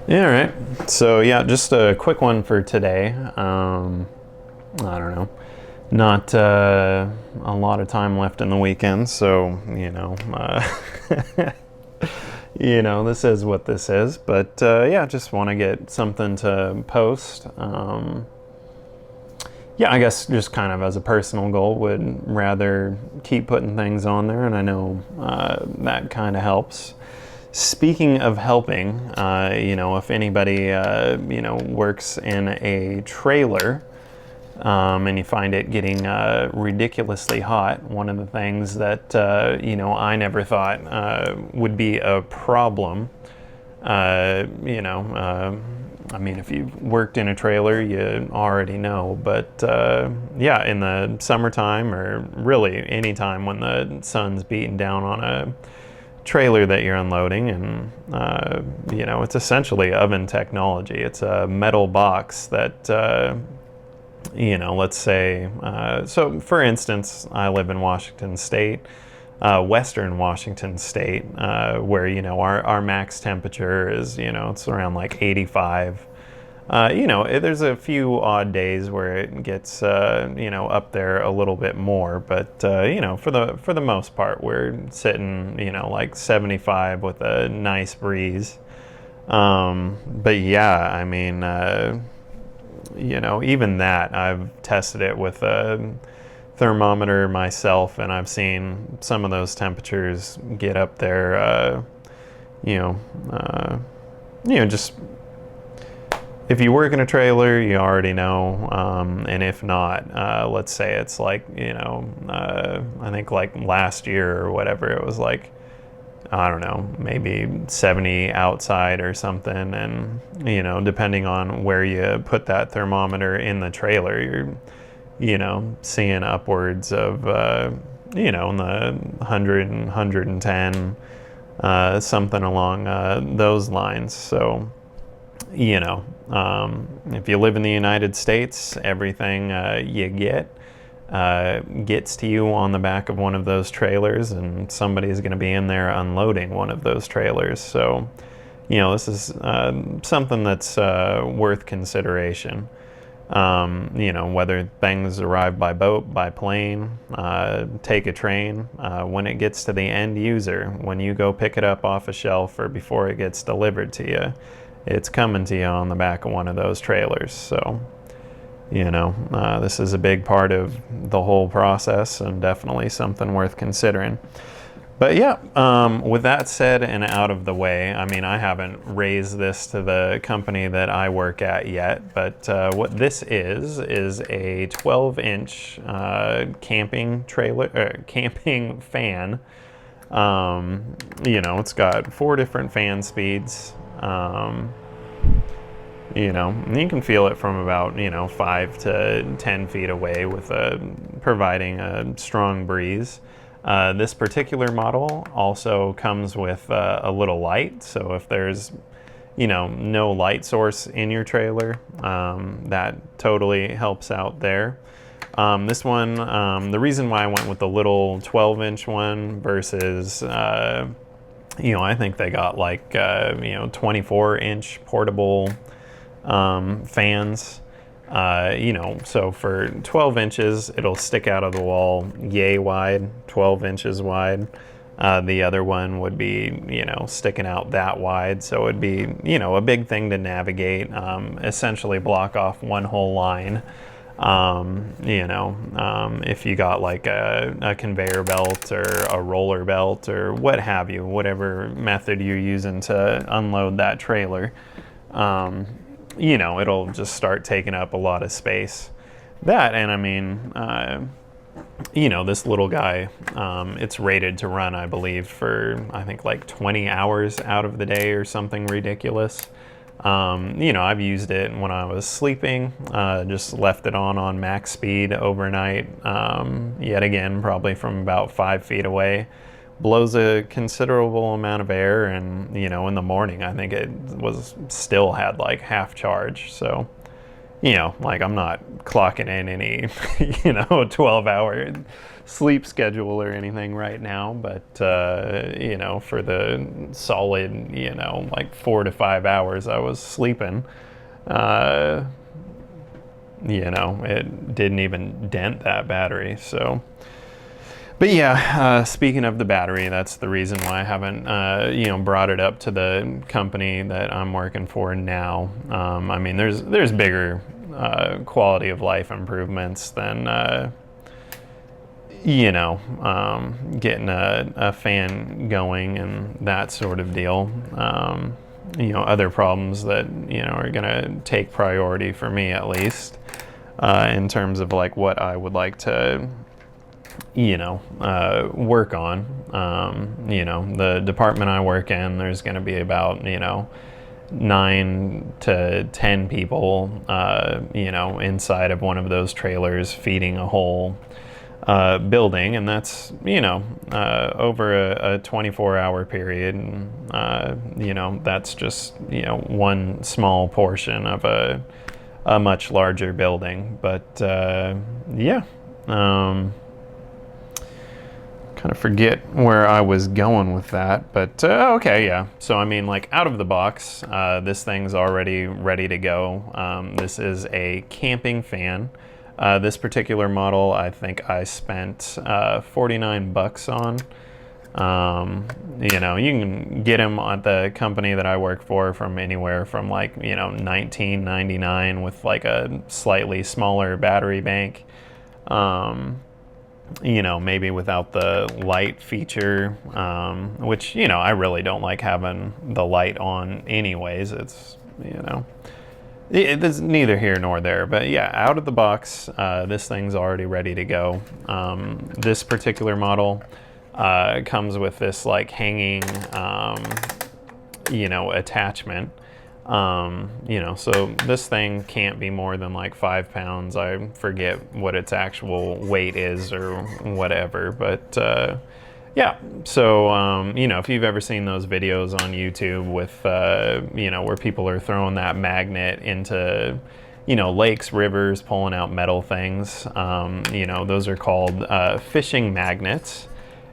Yeah, all right. So yeah, just a quick one for today. I don't know. Not a lot of time left in the weekend, so this is what this is. But yeah, just want to get something to post. Yeah, I guess just kind of as a personal goal, would rather keep putting things on there, and I know that kind of helps. Speaking of helping, if anybody, works in a trailer and you find it getting ridiculously hot, one of the things that, I never thought would be a problem, I mean, if you've worked in a trailer, you already know. But yeah, in the summertime, or really any time when the sun's beating down on a trailer that you're unloading, and it's essentially oven technology. It's a metal box that let's say, so for instance, I live in Washington State, Western Washington State, where our max temperature is, it's around like 85. There's a few odd days where it gets up there a little bit more, but for the most part, we're sitting like 75 with a nice breeze. But yeah, I mean, even that, I've tested it with a thermometer myself, and I've seen some of those temperatures get up there. Just if you work in a trailer, you already know. And if not, let's say it's like, I think like last year or whatever, it was like, I don't know, maybe 70 outside or something. And, depending on where you put that thermometer in the trailer, you're, seeing upwards of, in the 100 and 110, something along those lines. So, if you live in the United States, everything you get gets to you on the back of one of those trailers, and somebody's going to be in there unloading one of those trailers. So, this is something that's worth consideration. Whether things arrive by boat, by plane, take a train, when it gets to the end user, when you go pick it up off a shelf or before it gets delivered to you, it's coming to you on the back of one of those trailers. So, this is a big part of the whole process, and definitely something worth considering. But yeah, with that said and out of the way, I mean, I haven't raised this to the company that I work at yet, but what this is a 12-inch camping trailer, camping fan. It's got 4 different fan speeds. And you can feel it from about 5 to 10 feet away, with providing a strong breeze. This particular model also comes with a little light, so if there's no light source in your trailer, that totally helps out there. This one, the reason why I went with the little 12-inch one versus I think they got like 24-inch portable fans. So for 12 inches, it'll stick out of the wall yay wide, 12 inches wide. The other one would be, sticking out that wide. So it'd be, a big thing to navigate, essentially block off one whole line. If you got like a conveyor belt or a roller belt or what have you, whatever method you're using to unload that trailer, it'll just start taking up a lot of space. That, and I mean, this little guy, it's rated to run, I believe, for, I think, like 20 hours out of the day or something ridiculous. I've used it when I was sleeping, just left it on max speed overnight, yet again, probably from about 5 feet away. Blows a considerable amount of air, and in the morning I think it was still had like half charge. So you know, like I'm not clocking in any, 12-hour sleep schedule or anything right now, but, for the solid, like 4 to 5 hours I was sleeping, uh, it didn't even dent that battery. So, but yeah, speaking of the battery, that's the reason why I haven't, brought it up to the company that I'm working for now. I mean, there's bigger quality of life improvements than, getting a fan going and that sort of deal. Other problems that, are going to take priority for me at least, in terms of like what I would like to, work on. The department I work in, there's going to be about, 9 to 10 people, inside of one of those trailers feeding a whole building, and that's over a 24-hour period, and that's just one small portion of a much larger building. But yeah. Kind of forget where I was going with that, but okay, yeah. So I mean, like out of the box, this thing's already ready to go. This is a camping fan. This particular model, I think I spent $49 on. You can get them at the company that I work for from anywhere from like $19.99 with like a slightly smaller battery bank. Maybe without the light feature, which, I really don't like having the light on anyways. It's, it's neither here nor there. But yeah, out of the box, this thing's already ready to go. This particular model comes with this like hanging, attachment. So this thing can't be more than like 5 pounds. I forget what its actual weight is or whatever, but yeah. So if you've ever seen those videos on YouTube with where people are throwing that magnet into lakes, rivers, pulling out metal things, those are called fishing magnets.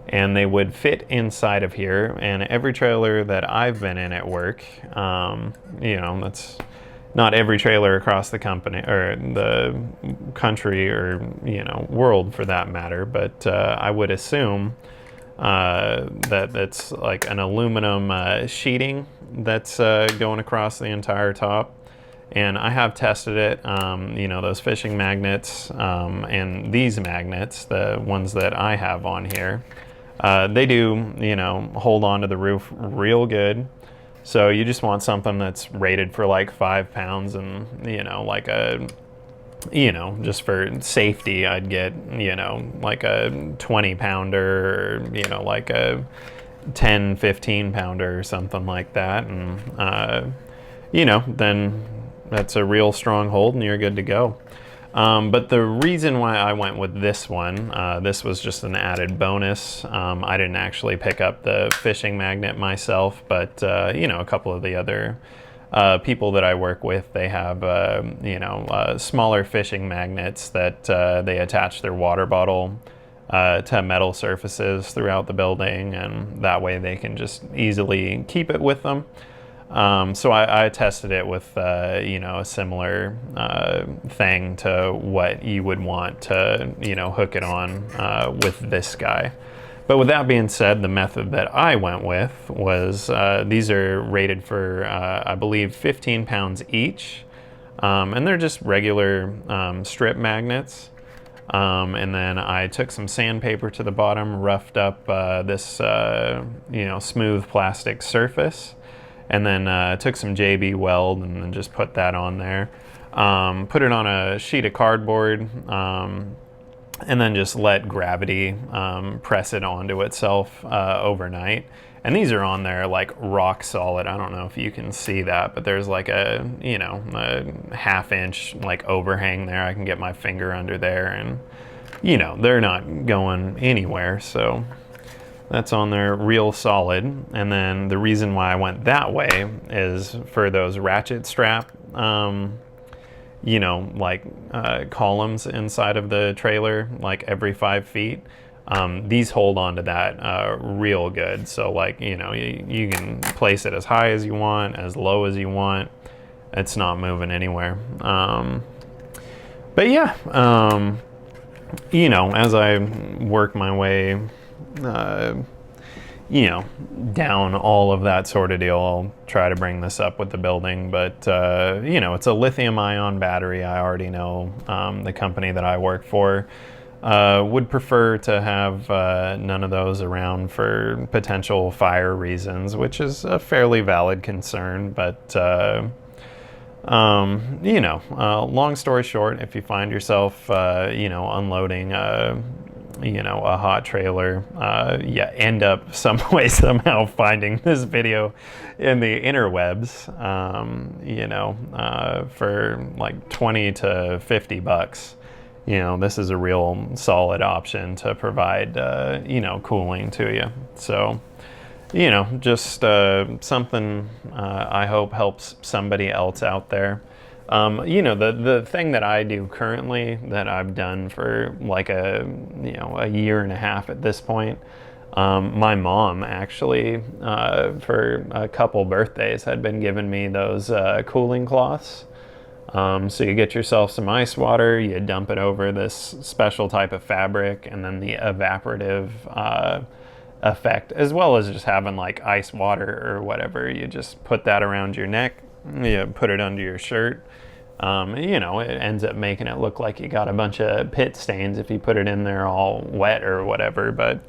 And they would fit inside of here. And every trailer that I've been in at work, that's not every trailer across the company or the country or, world for that matter. But I would assume that it's like an aluminum sheeting that's going across the entire top. And I have tested it, those fishing magnets and these magnets, the ones that I have on here. They do, hold on to the roof real good. So you just want something that's rated for like 5 pounds and, like a, just for safety, I'd get, like a 20 pounder or, like a 10, 15 pounder or something like that. And, then that's a real strong hold and you're good to go. But the reason why I went with this one, this was just an added bonus. I didn't actually pick up the fishing magnet myself, but, a couple of the other people that I work with, they have, smaller fishing magnets that they attach their water bottle to metal surfaces throughout the building, and that way they can just easily keep it with them. So I tested it with, a similar thing to what you would want to, hook it on with this guy. But with that being said, the method that I went with was these are rated for, I believe, 15 pounds each. And they're just regular strip magnets. And then I took some sandpaper to the bottom, roughed up this, smooth plastic surface. And then took some JB Weld and then just put that on there. Put it on a sheet of cardboard, and then just let gravity press it onto itself overnight. And these are on there like rock solid. I don't know if you can see that, but there's like a 1/2 inch like overhang there. I can get my finger under there and, they're not going anywhere. So that's on there real solid. And then the reason why I went that way is for those ratchet strap, like columns inside of the trailer, like every 5 feet. These hold on to that real good. So like, you can place it as high as you want, as low as you want. It's not moving anywhere. But yeah, as I work my way, down all of that sort of deal, I'll try to bring this up with the building. But, it's a lithium ion battery. I already know the company that I work for would prefer to have none of those around for potential fire reasons, which is a fairly valid concern. But, long story short, if you find yourself, unloading a hot trailer, end up some way somehow finding this video in the interwebs, for like 20 to 50 bucks. This is a real solid option to provide, cooling to you. So, just something I hope helps somebody else out there. The thing that I do currently, that I've done for like a year and a half at this point, my mom actually, for a couple birthdays, had been giving me those cooling cloths. So you get yourself some ice water, you dump it over this special type of fabric, and then the evaporative effect, as well as just having like ice water or whatever, you just put that around your neck, you put it under your shirt. It ends up making it look like you got a bunch of pit stains if you put it in there all wet or whatever, but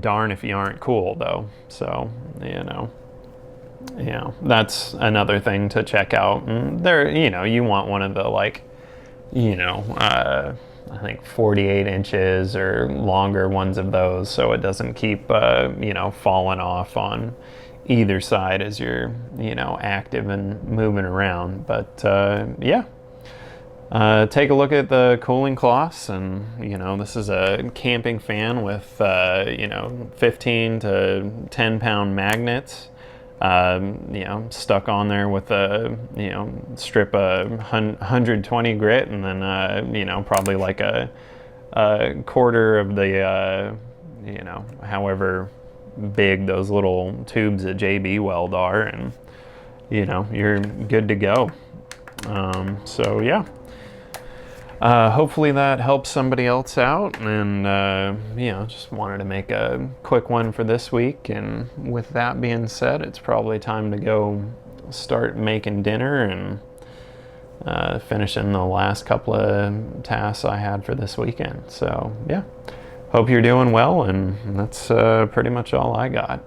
darn if you aren't cool though. So, that's another thing to check out. And there, you want one of the I think 48 inches or longer ones of those, so it doesn't keep, falling off on either side as you're, active and moving around. But take a look at the cooling cloths, and this is a camping fan with 15 to 10 pound magnets, stuck on there with a strip of 120 grit, and then probably like a quarter of the however big those little tubes at JB Weld are, and you're good to go. So yeah, hopefully that helps somebody else out, and just wanted to make a quick one for this week. And with that being said, it's probably time to go start making dinner and finishing the last couple of tasks I had for this weekend. So yeah, hope you're doing well, and that's pretty much all I got.